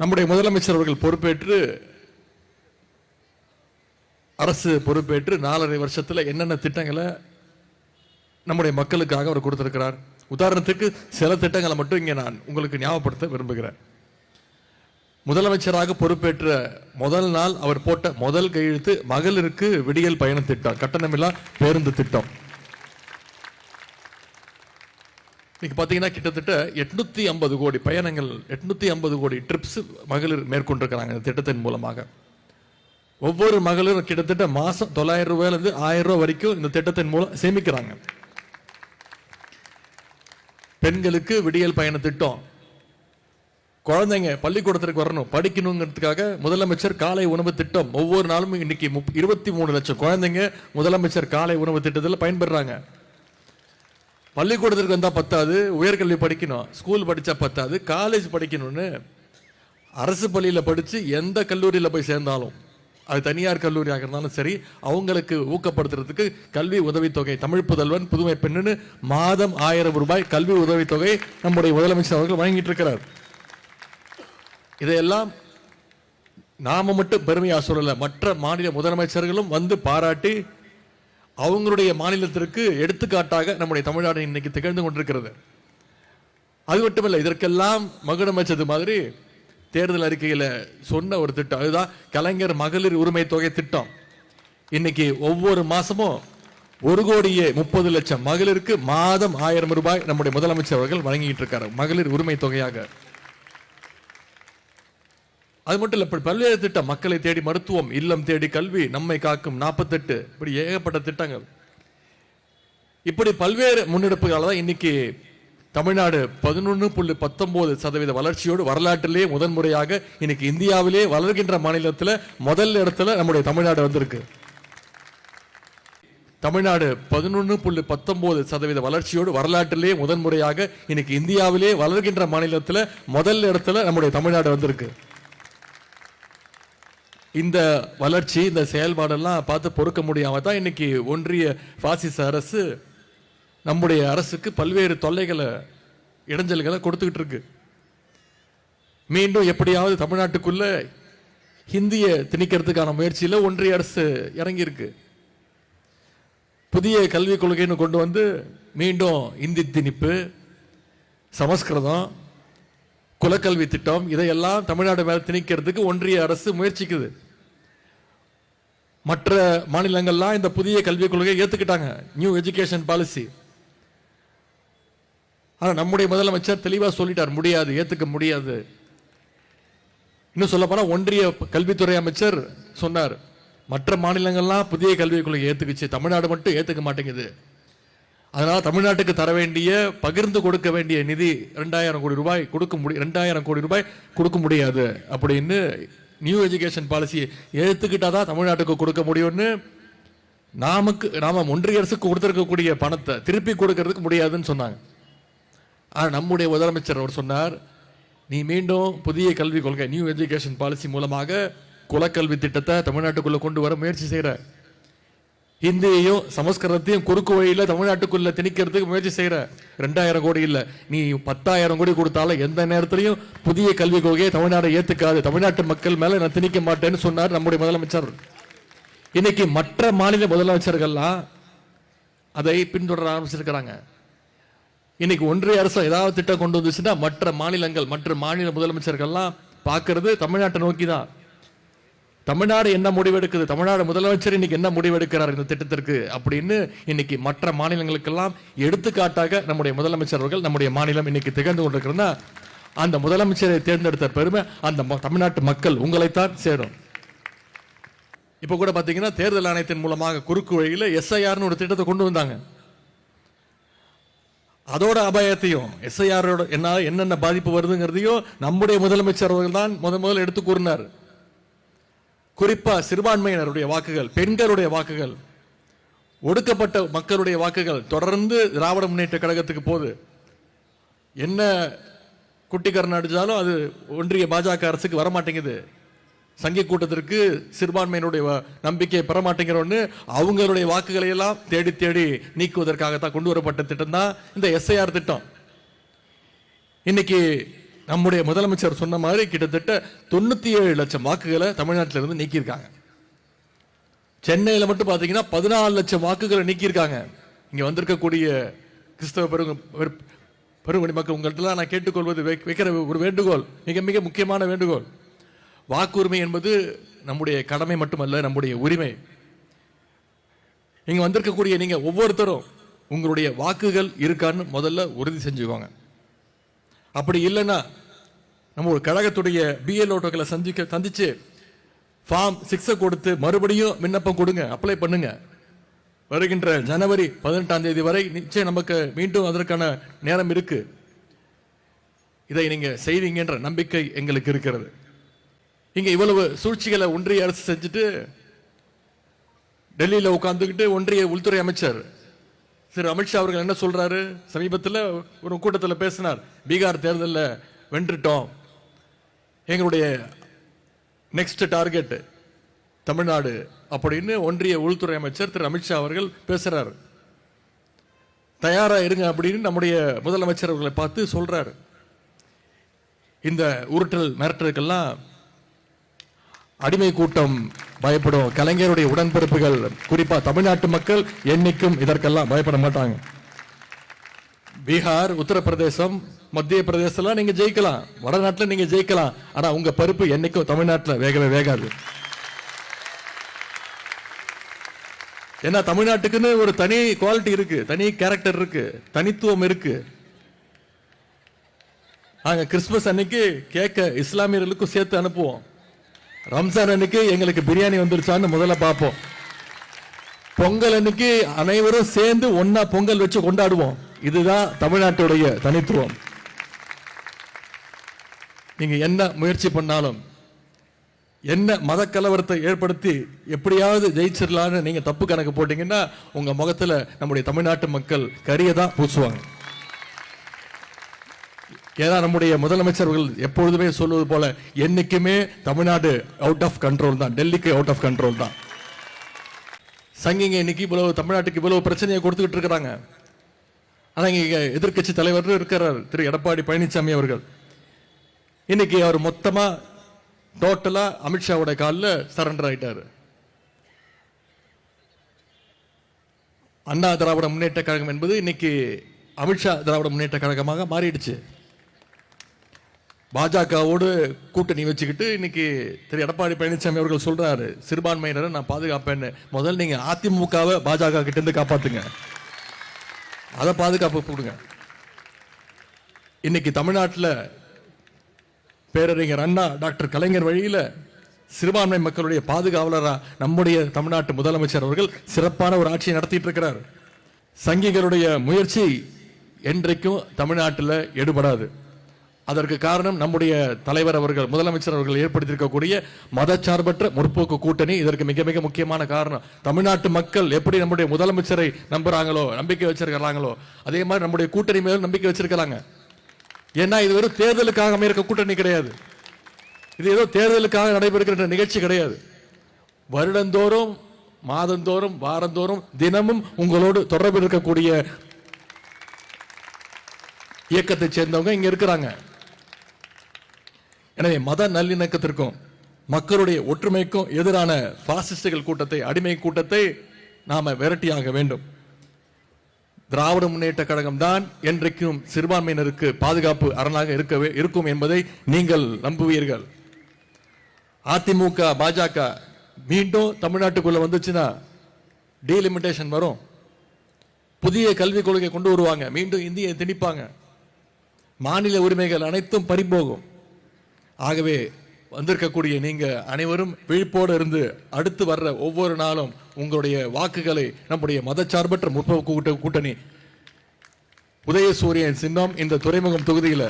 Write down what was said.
நம்முடைய முதலமைச்சர் அவர்கள் பொறுப்பேற்று அரசு பொறுப்பேற்று 4.5 வருஷத்துல என்னென்ன திட்டங்களை நம்முடைய மக்களுக்காக அவர் கொடுத்திருக்கிறார். உதாரணத்துக்கு சில திட்டங்களை மட்டும் இங்கே நான் உங்களுக்கு ஞாபகப்படுத்த விரும்புகிறேன். முதலமைச்சராக பொறுப்பேற்ற முதல் நாள் அவர் போட்ட முதல் கையெழுத்து மகளிருக்கு விடியல் பயண திட்டம், கட்டணமில்லா பேருந்து திட்டம். இன்னைக்கு பார்த்தீங்கன்னா கிட்டத்தட்ட 850 கோடி பயணங்கள், 850 கோடி ட்ரிப்ஸ் மகளிர் மேற்கொண்டிருக்கிறாங்க இந்த திட்டத்தின் மூலமாக. ஒவ்வொரு மகளிரும் கிட்டத்தட்ட மாசம் 900 ரூபாயிலிருந்து 1000 ரூபாய் வரைக்கும் இந்த திட்டத்தின் மூலம் சேமிக்கிறாங்க. பெண்களுக்கு விடியல் பயண திட்டம், குழந்தைங்க பள்ளிக்கூடத்திற்கு வரணும் படிக்கணுங்கிறதுக்காக முதலமைச்சர் காலை உணவு திட்டம். ஒவ்வொரு நாளும் இன்னைக்கு 23 லட்சம் குழந்தைங்க முதலமைச்சர் காலை உணவு திட்டத்தில் பயன்பெறாங்க. பள்ளிக்கூடத்திற்கு வந்தா பத்தாது, உயர்கல்வி படிக்கணும், ஸ்கூல் படிச்சா பத்தாது, காலேஜ் படிக்கணும்னு அரசு பள்ளியில படிச்சு எந்த கல்லூரியில போய் சேர்ந்தாலும், அது தனியார் கல்லூரியாக இருந்தாலும் சரி, அவங்களுக்கு ஊக்கப்படுத்துறதுக்கு கல்வி உதவித்தொகை, தமிழ் புதல்வன் புதுமை பெண்ணுன்னு மாதம் 1000 ரூபாய் கல்வி உதவித்தொகை நம்முடைய முதலமைச்சர் அவர்கள் வழங்கிட்டு இருக்கிறார். இதையெல்லாம் நாம மட்டும் பெருமையா சொல்லல, மற்ற மாநில முதலமைச்சர்களும் வந்து பாராட்டி அவங்களுடைய மாநிலத்திற்கு எடுத்துக்காட்டாக நம்முடைய தமிழ்நாடு இன்னைக்கு திகழ்ந்து கொண்டிருக்கிறது. அது மட்டுமல்ல, இதற்கெல்லாம் மகுடம் வச்சது மாதிரி தேர்தல் அறிக்கையில சொன்ன ஒரு திட்டம், அதுதான் கலைஞர் மகளிர் உரிமை தொகை திட்டம். இன்னைக்கு ஒவ்வொரு மாசமும் 1,30,00,000 மகளிருக்கு மாதம் 1000 ரூபாய் நம்முடைய முதலமைச்சர் அவர்கள் வழங்கிட்டு இருக்காரு மகளிர் உரிமை தொகையாக. அது மட்டும் இல்ல, பல்வேறு திட்டம், மக்களை தேடி மருத்துவம், இல்லம் தேடி கல்வி, நம்மை காக்கும் 48, இப்படி ஏகப்பட்ட திட்டங்கள். இப்படி பல்வேறு முன்னெடுப்புகளால் தான் இன்னைக்கு தமிழ்நாடு 11.19% வளர்ச்சியோடு வரலாற்றிலேயே முதன்முறையாக இன்னைக்கு இந்தியாவிலே வளர்கின்ற மாநிலத்தில் முதல் இடத்துல நம்முடைய தமிழ்நாடு வந்திருக்கு. தமிழ்நாடு 11.19% வளர்ச்சியோடு வரலாற்றிலேயே முதன்முறையாக இன்னைக்கு இந்தியாவிலே வளர்கின்ற மாநிலத்தில் முதல் இடத்துல நம்முடைய தமிழ்நாடு வந்திருக்கு. இந்த வளர்ச்சி, இந்த செயல்பாடெல்லாம் பார்த்து பொறுக்க முடியாம தான் இன்னைக்கு ஒன்றிய பாசிச அரசு நம்முடைய அரசுக்கு பல்வேறு தொல்லைகளை, இடைஞ்சல்களை கொடுத்துக்கிட்டு இருக்கு. மீண்டும் எப்படியாவது தமிழ்நாட்டுக்குள்ள ஹிந்தியை திணிக்கிறதுக்கான முயற்சியில் ஒன்றிய அரசு இறங்கியிருக்கு. புதிய கல்விக் கொள்கைன்னு கொண்டு வந்து மீண்டும் இந்தி திணிப்பு, சமஸ்கிருதம், குலக்கல்வி திட்டம், இதையெல்லாம் தமிழ்நாடு மேல திணிக்கிறதுக்கு ஒன்றிய அரசு முயற்சிக்குது. மற்ற மாநிலங்கள்லாம் இந்த புதிய கல்விக் கொள்கையை ஏத்துக்கிட்டாங்க, நியூ எஜுகேஷன் பாலிசி. ஆனா நம்முடைய முதலமைச்சர் தெளிவா சொல்லிட்டார், முடியாது, ஏத்துக்க முடியாது. இன்னும் சொல்ல போனா ஒன்றிய கல்வித்துறை அமைச்சர் சொன்னார், மற்ற மாநிலங்கள்லாம் புதிய கல்விக் கொள்கையை ஏத்துக்குச்சு, தமிழ்நாடு மட்டும் ஏத்துக்க மாட்டேங்குது. அதனால தமிழ்நாட்டுக்கு தர வேண்டிய, பகிர்ந்து கொடுக்க வேண்டிய நிதி 2000 கோடி ரூபாய் கொடுக்க முடியும், 2000 கோடி ரூபாய் கொடுக்க முடியாது அப்படின்னு நியூ எஜுகேஷன் பாலிசியை எடுத்துக்கிட்டாதான் தமிழ்நாட்டுக்கு கொடுக்க முடியும்னு நாம ஒன்றிய அரசுக்கு கொடுத்திருக்கக்கூடிய பணத்தை திருப்பி கொடுக்கறதுக்கு முடியாதுன்னு சொன்னாங்க. ஆனா நம்முடைய முதலமைச்சர் அவர் சொன்னார், நீ மீண்டும் புதிய கல்விக் கொள்கை, நியூ எஜுகேஷன் பாலிசி மூலமாக குலக்கல்வி திட்டத்தை தமிழ்நாட்டுக்குள்ள கொண்டு வர முயற்சி செய்யற, ஹிந்தியையும் சமஸ்கிருதத்தையும் குறுக்கு வழியில தமிழ்நாட்டுக்குள்ள திணிக்கிறதுக்கு முயற்சி செய்யற. 2000 கோடி இல்ல, நீ 10,000 கோடி கொடுத்தாலும் எந்த நேரத்திலையும் புதிய கல்விக் கொள்கையை தமிழ்நாடு ஏத்துக்காது, தமிழ்நாட்டு மக்கள் மேல நான் திணிக்க மாட்டேன்னு சொன்னார் நம்முடைய முதலமைச்சர். இன்னைக்கு மற்ற மாநில முதலமைச்சர்கள்லாம் அதை பின்தொடர ஆரம்பிச்சிருக்கிறாங்க. இன்னைக்கு ஒன்றிய அரசு ஏதாவது திட்டம் கொண்டு வந்துச்சுன்னா மற்ற மாநிலங்கள், மற்ற மாநில முதலமைச்சர்கள்லாம் பார்க்கறது தமிழ்நாட்டை நோக்கி தான். தமிழ்நாடு என்ன முடிவெடுக்குது, தமிழ்நாடு முதலமைச்சர் இன்னைக்கு என்ன முடிவெடுக்கிறார் இந்த திட்டத்திற்கு அப்படின்னு இன்னைக்கு மற்ற மாநிலங்களுக்கெல்லாம் எடுத்துக்காட்டாக நம்முடைய முதலமைச்சர் அவர்கள், நம்முடைய மாநிலம் இன்னைக்கு திகழ்ந்து கொண்டிருக்கிறதா, அந்த முதலமைச்சரை தேர்ந்தெடுத்த பெருமை அந்த தமிழ்நாட்டு மக்கள் உங்களைத்தான் சேரும். இப்ப கூட பாத்தீங்கன்னா தேர்தல் ஆணையத்தின் மூலமாக குறுக்கு வழியில SIRனு ஒரு திட்டத்தை கொண்டு வந்தாங்க. அதோட அபாயத்தையும், SIRோட என்னென்ன பாதிப்பு வருதுங்கிறதையும் நம்முடைய முதலமைச்சர் அவர்கள் தான் முதல்ல எடுத்து கூறினார். குறிப்பா சிறுபான்மையினருடைய வாக்குகள், பெண்களுடைய வாக்குகள், ஒடுக்கப்பட்ட மக்களுடைய வாக்குகள் தொடர்ந்து திராவிட முன்னேற்ற கழகத்துக்கு போகுது. என்ன குட்டிக்கரணம் அடிச்சாலும் அது ஒன்றிய பாஜக அரசுக்கு வரமாட்டேங்குது. சங்கி கூட்டத்திற்கு சிறுபான்மையினுடைய நம்பிக்கையை பெற மாட்டேங்கிறோன்னு அவங்களுடைய வாக்குகளை எல்லாம் தேடி தேடி நீக்குவதற்காகத்தான் கொண்டு வரப்பட்ட திட்டம் தான் இந்த SIR திட்டம். இன்னைக்கு நம்முடைய முதலமைச்சர் சொன்ன மாதிரி கிட்டத்தட்ட 97 லட்சம் வாக்குகளை தமிழ்நாட்டில இருந்து நீக்கியிருக்காங்க. சென்னையில் மட்டும் பார்த்தீங்கன்னா 14 லட்சம் வாக்குகளை நீக்கியிருக்காங்க. இங்க வந்திருக்கக்கூடிய கிறிஸ்தவ பெருங்குடி மக்கள் உங்கள்கிட்ட நான் கேட்டுக்கொள்வது வைக்கிற ஒரு வேண்டுகோள், மிக மிக முக்கியமான வேண்டுகோள். வாக்குரிமை என்பது நம்முடைய கடமை மட்டுமல்ல, நம்முடைய உரிமை. இங்க வந்திருக்கக்கூடிய நீங்க ஒவ்வொருத்தரும் உங்களுடைய வாக்குகள் இருக்கான்னு முதல்ல உறுதி செஞ்சுக்கோங்க. அப்படி இல்லைன்னா நம்ம ஒரு கழகத்துடைய பிஎல்ஓக்களை சந்திச்சு ஃபார்ம் 6 கொடுத்து மறுபடியும் விண்ணப்பம் கொடுங்க, அப்ளை பண்ணுங்க. வருகின்ற ஜனவரி 18ஆம் தேதி வரை நிச்சயம் நமக்கு மீண்டும் அதற்கான நேரம் இருக்கு. இதை நீங்க செய்வீங்கன்ற நம்பிக்கை எங்களுக்கு இருக்கிறது. இங்க இவ்வளவு சூழ்ச்சிகளை ஒன்றிய அரசு செஞ்சுட்டு டெல்லியில் உட்கார்ந்துக்கிட்டு ஒன்றிய உள்துறை அமைச்சர் திரு அமித்ஷா அவர்கள் என்ன சொல்றாரு? சமீபத்தில் ஒரு கூட்டத்தில் பேசினார். பீகார் தேர்தலில் வென்றுட்டோம், எங்களுடைய நெக்ஸ்ட் டார்கெட் தமிழ்நாடு அப்படின்னு ஒன்றிய உள்துறை அமைச்சர் திரு அமித்ஷா அவர்கள் பேசுறாரு. தயாரா இருங்க அப்படின்னு நம்முடைய முதலமைச்சர் அவர்களை பார்த்து சொல்றாரு. இந்த உருட்டல் மிரட்டலுக்கெல்லாம் அடிமை கூட்டம் பயப்படும். கலைஞருடைய உடன்பிறப்புகள், குறிப்பா தமிழ்நாட்டு மக்கள் என்னைக்கும் இதற்கெல்லாம் பயப்பட மாட்டாங்க. பீகார், உத்தரப்பிரதேசம், மத்திய பிரதேசம் நீங்க ஜெயிக்கலாம், வடநாட்டில் நீங்க ஜெயிக்கலாம், ஆனா உங்க பருப்பு என்னைக்கும் தமிழ்நாட்டில் வேகவே வேகாது. ஏன்னா தமிழ்நாட்டுக்குன்னு ஒரு தனி குவாலிட்டி இருக்கு, தனி கேரக்டர் இருக்கு, தனித்துவம் இருக்கு. நாங்க கிறிஸ்துமஸ் அன்னைக்கு கேட்க இஸ்லாமியர்களுக்கும் சேர்த்து அனுப்புவோம். ரம்ஜான் அன்னைக்கு எங்களுக்கு பிரியாணி வந்துருச்சான்னு முதல்ல பார்ப்போம். பொங்கல் அன்னைக்கு அனைவரும் சேர்ந்து ஒன்னா பொங்கல் வச்சு கொண்டாடுவோம். இதுதான் தமிழ்நாட்டுடைய தனித்துவம். நீங்க என்ன முயற்சி பண்ணாலும், என்ன மத கலவரத்தை ஏற்படுத்தி எப்படியாவது ஜெயிச்சிடலான்னு நீங்க தப்பு கணக்கு போட்டீங்கன்னா உங்க முகத்துல நம்முடைய தமிழ்நாட்டு மக்கள் கரியை தான் பூசுவாங்க. ஏன்னா நம்முடைய முதலமைச்சர்கள் எப்பொழுதுமே சொல்வது போல என்னைக்குமே தமிழ்நாடு அவுட் ஆஃப் கண்ட்ரோல் தான், டெல்லிக்கு அவுட் ஆஃப் கண்ட்ரோல் தான். சங்கிங்க இன்னைக்கு இவ்வளவு தமிழ்நாட்டுக்கு இவ்வளவு பிரச்சனையை கொடுத்துக்கிட்டு இருக்கிறாங்க. ஆனா இங்க எதிர்கட்சி தலைவர் இருக்கிறார் திரு எடப்பாடி பழனிசாமி அவர்கள். இன்னைக்கு அவர் மொத்தமா டோட்டலா அமித்ஷாவோட காலில் சரண்டர் ஆயிட்டாரு. அண்ணா திராவிட முன்னேற்ற கழகம் என்பது இன்னைக்கு அமித்ஷா திராவிட முன்னேற்ற கழகமாக மாறிடுச்சு. பாஜகவோடு கூட்டணி வச்சுக்கிட்டு இன்னைக்கு திரு எடப்பாடி பழனிசாமி அவர்கள் சொல்றாரு, சிறுபான்மையினரை நான் பாதுகாப்பேன்னு. முதல்ல நீங்க அதிமுகவை பாஜக கிட்ட இருந்து காப்பாத்துங்க, அதை பாதுகாப்பு கொடுங்க. இன்னைக்கு தமிழ்நாட்டில் பேரறிஞர் அண்ணா, டாக்டர் கலைஞர் வழியில சிறுபான்மை மக்களுடைய பாதுகாவலரா நம்முடைய தமிழ்நாட்டு முதலமைச்சர் அவர்கள் சிறப்பான ஒரு ஆட்சியை நடத்திட்டு இருக்கிறார். சங்கிகளுடைய முயற்சி என்றைக்கும் தமிழ்நாட்டில் எடுபடாது. அதற்கு காரணம் நம்முடைய தலைவர் அவர்கள், முதலமைச்சர் அவர்கள் ஏற்படுத்தியிருக்கக்கூடிய மதச்சார்பற்ற முற்போக்கு கூட்டணி இதற்கு மிக மிக முக்கியமான காரணம். தமிழ்நாட்டு மக்கள் எப்படி நம்முடைய முதலமைச்சரை நம்புறாங்களோ, நம்பிக்கை வச்சிருக்கிறாங்களோ, அதே மாதிரி நம்முடைய கூட்டணி மேலும் நம்பிக்கை வச்சிருக்கிறாங்க. ஏன்னா இது வெறும் தேர்தலுக்காக அமைக்க கூட்டணி கிடையாது, இது ஏதோ தேர்தலுக்காக நடைபெறுகின்ற நிகழ்ச்சி கிடையாது. வருடந்தோறும், மாதந்தோறும், வாரந்தோறும், தினமும் உங்களோடு தொடர்பு இருக்கக்கூடிய இயக்கத்தை சேர்ந்தவங்க இங்க இருக்கிறாங்க. எனவே மத நல்லிணக்கத்திற்கும் மக்களுடைய ஒற்றுமைக்கும் எதிரான பாசிஸ்டுகள் கூட்டத்தை, அடிமை கூட்டத்தை நாம விரட்டியாக வேண்டும். திராவிட முன்னேற்ற கழகம் தான் என்றைக்கும் சிறுபான்மையினருக்கு பாதுகாப்பு அரணாக இருக்கும் என்பதை நீங்கள் நம்புவீர்கள். அதிமுக, பாஜக மீண்டும் தமிழ்நாட்டுக்குள்ள வந்துச்சுன்னா டீலிமிட்டேஷன் வரும், புதிய கல்விக் கொள்கை கொண்டு வருவாங்க, மீண்டும் இந்தியை திணிப்பாங்க, மாநில உரிமைகள் அனைத்தும் பறிபோகும். ஆகவே வந்திருக்கக்கூடிய நீங்க அனைவரும் விழிப்போடு இருந்து அடுத்து வர்ற ஒவ்வொரு நாளும் உங்களுடைய வாக்குகளை நம்முடைய மதச்சார்பற்ற முற்போக்கு கூட்டணி உதயசூரியன் சின்னம் இந்த துறைமுகம் தொகுதியில்